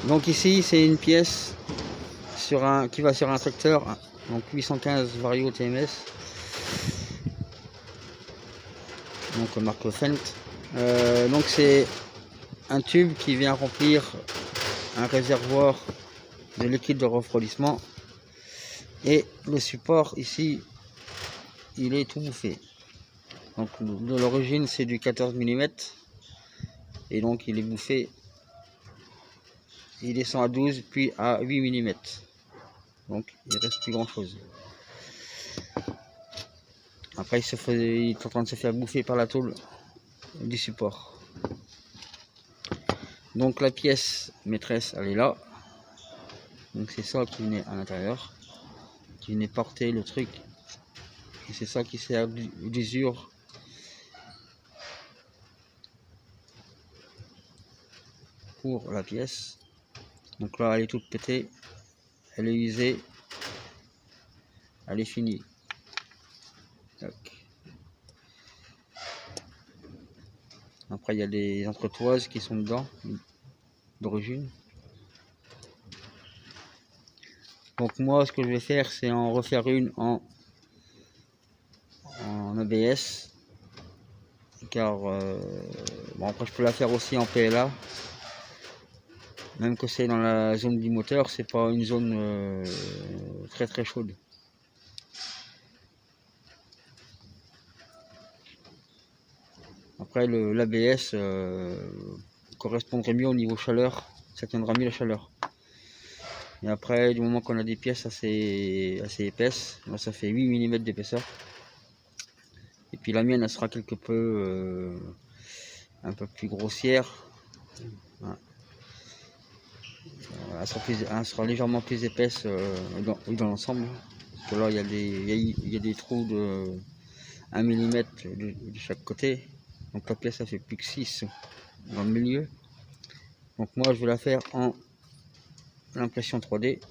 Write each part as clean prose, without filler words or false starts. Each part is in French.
Donc ici c'est une pièce qui va sur un tracteur, donc 815 Vario TMS, donc marque Fendt. Donc c'est un tube qui vient remplir un réservoir de liquide de refroidissement, et le support ici il est tout bouffé. Donc de l'origine c'est du 14 mm et donc il est bouffé, il descend à 12 puis à 8 mm, donc il reste plus grand chose. Après il est en train de se faire bouffer par la tôle du support. Donc la pièce maîtresse elle est là, donc c'est ça qui venait à l'intérieur, qui venait porter le truc, et c'est ça qui sert d'usure pour la pièce. Donc là elle est toute pétée, elle est usée, elle est finie. Tac. Après il y a des entretoises qui sont dedans d'origine. Donc moi ce que je vais faire c'est en refaire une en ABS, car bon, après je peux la faire aussi en PLA, même que c'est dans la zone du moteur, c'est pas une zone très chaude. Après l'ABS correspondrait mieux au niveau chaleur, ça tiendra mieux la chaleur. Et après du moment qu'on a des pièces assez épaisses, là, ça fait 8 mm d'épaisseur. Et puis la mienne elle sera quelque peu un peu plus grossière. Voilà. Elle sera légèrement plus épaisse dans l'ensemble. Parce que là il y a des trous de 1 mm de chaque côté. Donc la pièce ça fait plus que 6 dans le milieu. Donc moi je vais la faire en l'impression 3D.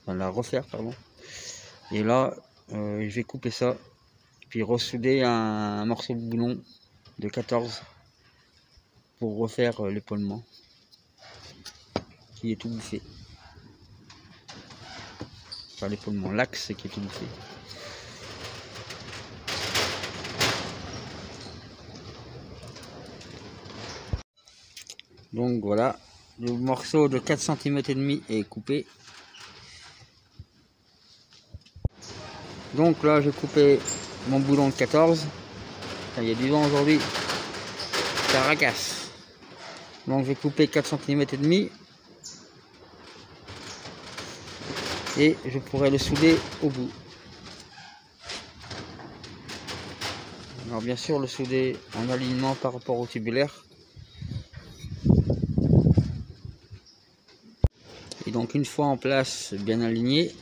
Enfin la refaire pardon. Et là je vais couper ça. Puis ressouder un morceau de boulon de 14 pour refaire l'épaulement qui est tout bouffé. Enfin l'épaulement, l'axe qui est tout bouffé. Donc voilà, le morceau de 4 cm et demi est coupé. Donc là j'ai coupé mon boulon de 14. Il y a du vent aujourd'hui, ça racasse. Donc j'ai coupé 4 cm et demi et je pourrais le souder au bout. Alors bien sûr le souder en alignement par rapport au tubulaire. Et donc une fois en place, bien aligné,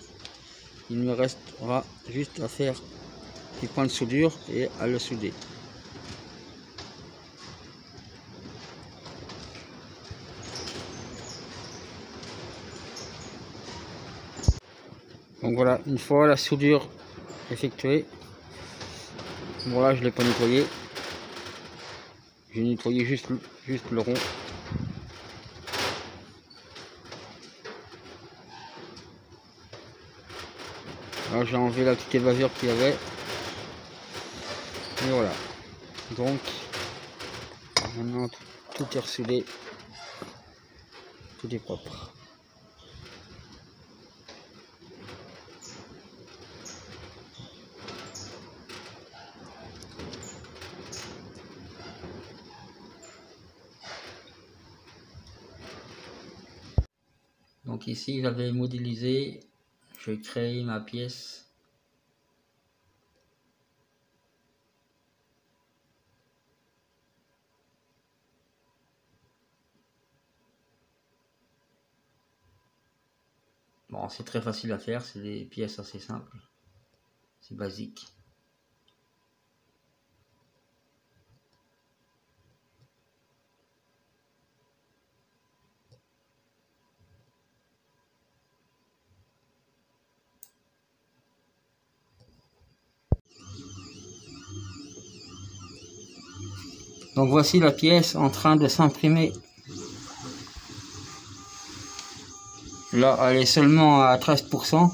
il me restera juste à faire des points de soudure et à le souder. Donc voilà, une fois la soudure effectuée, bon là je ne l'ai pas nettoyé, j'ai nettoyé juste le rond. Là j'ai enlevé la petite évasure qu'il y avait. Et voilà. Donc maintenant tout est ressoudé. Tout est propre. Donc ici j'avais modélisé, je crée ma pièce. Bon, c'est très facile à faire, c'est des pièces assez simples, c'est basique. Donc voici la pièce en train de s'imprimer. Là, elle est seulement à 13%.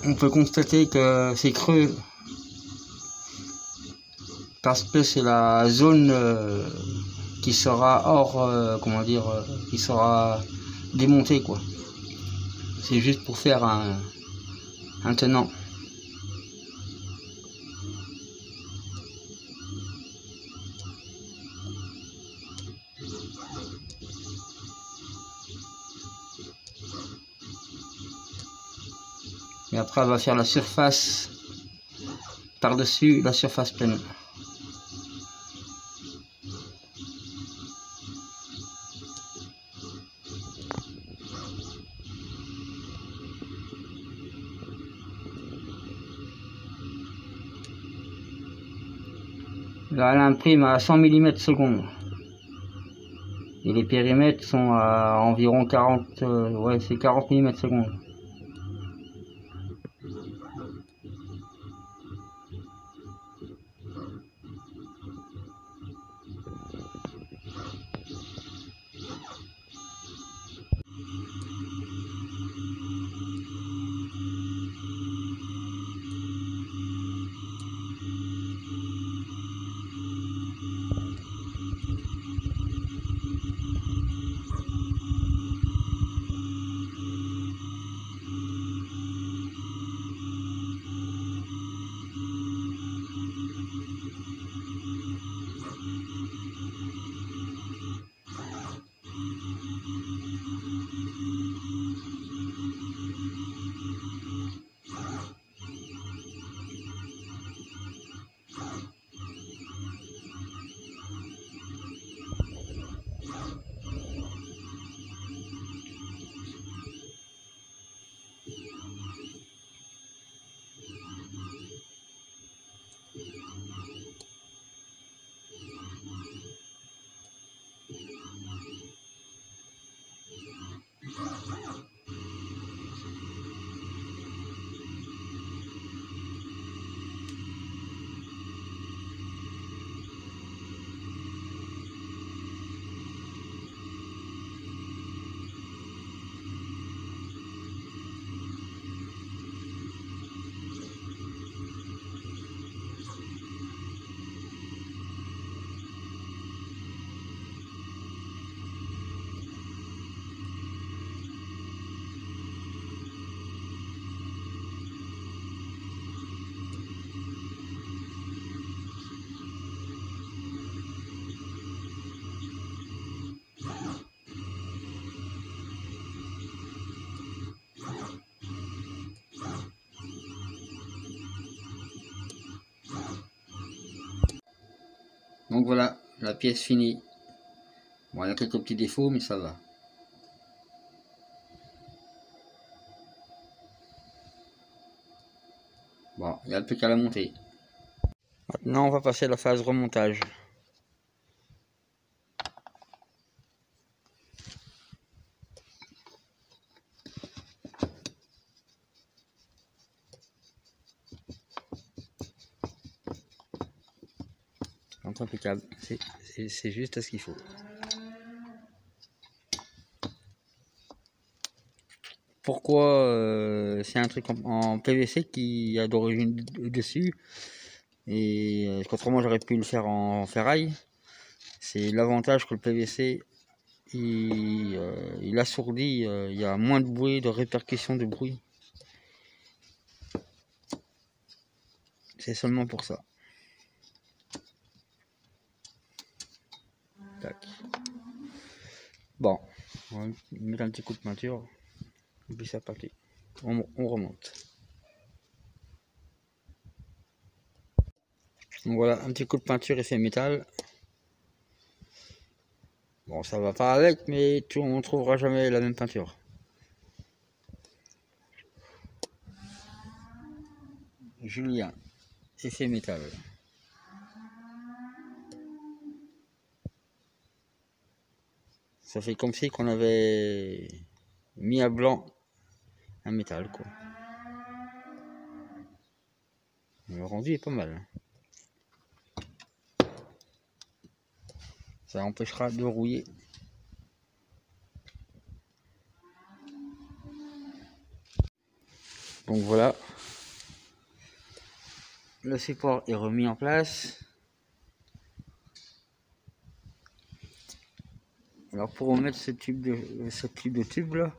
On peut constater que c'est creux parce que c'est la zone qui sera hors, comment dire, qui sera démontée, quoi. C'est juste pour faire un tenant. Et après, elle va faire la surface par-dessus la surface pleine. Là, elle imprime à 100 mm seconde. Et les périmètres sont à environ 40, ouais, c'est 40 mm seconde. Donc voilà, la pièce finie. Bon, il y a quelques petits défauts, mais ça va. Bon, il n'y a plus qu'à la monter. Maintenant, on va passer à la phase remontage. C'est impeccable, c'est juste ce qu'il faut. Pourquoi c'est un truc en PVC qui a d'origine dessus et qu'autrement j'aurais pu le faire en ferraille. C'est l'avantage que le PVC il assourdit, il y a moins de bruit, de répercussion de bruit. C'est seulement pour ça. Tac. Bon, on va mettre un petit coup de peinture et puis c'est parti. On remonte. Donc voilà, un petit coup de peinture effet métal. Bon, ça va pas avec, mais on trouvera jamais la même peinture. Julien, effet métal. Ça fait comme si qu'on avait mis à blanc un métal, quoi. Le rendu est pas mal. Ça empêchera de rouiller. Donc voilà, le support est remis en place. Alors pour remettre ce type de tube là,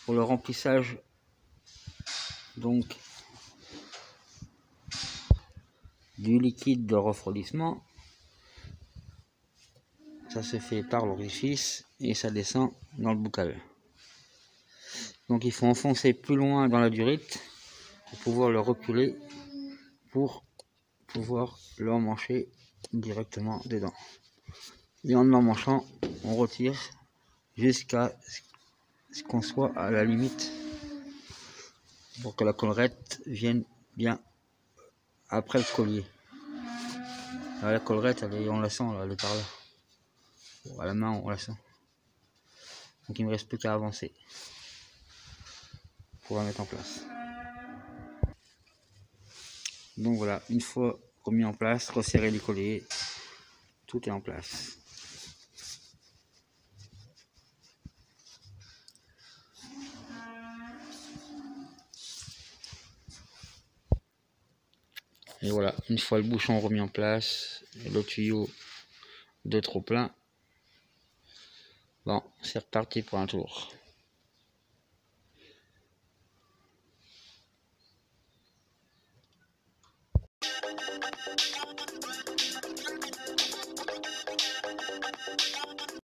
pour le remplissage donc du liquide de refroidissement, ça se fait par l'orifice et ça descend dans le bocal. Donc il faut enfoncer plus loin dans la durite pour pouvoir le reculer, pour pouvoir l'emmancher directement dedans. Et en emmanchant, on retire jusqu'à ce qu'on soit à la limite pour que la collerette vienne bien après le collier. Là, la collerette, on la sent, là, elle est par là. Bon, à la main, on la sent. Donc il ne me reste plus qu'à avancer pour la mettre en place. Donc voilà, une fois remis en place, resserrer les colliers, tout est en place. Et voilà, une fois le bouchon remis en place, le tuyau de trop plein, bon, c'est reparti pour un tour.